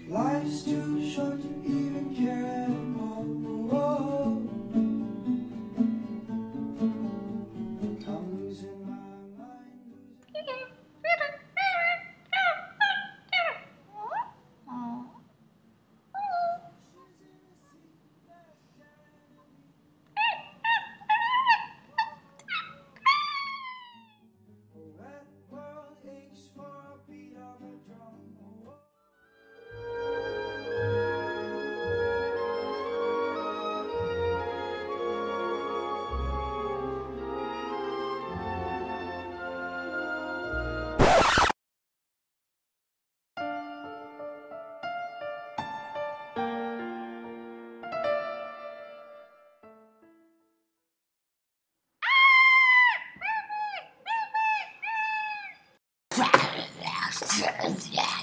Life's too short to even care anymore. Whoa. I'm losing my mind. That world aches for a beat of a drum. Yeah.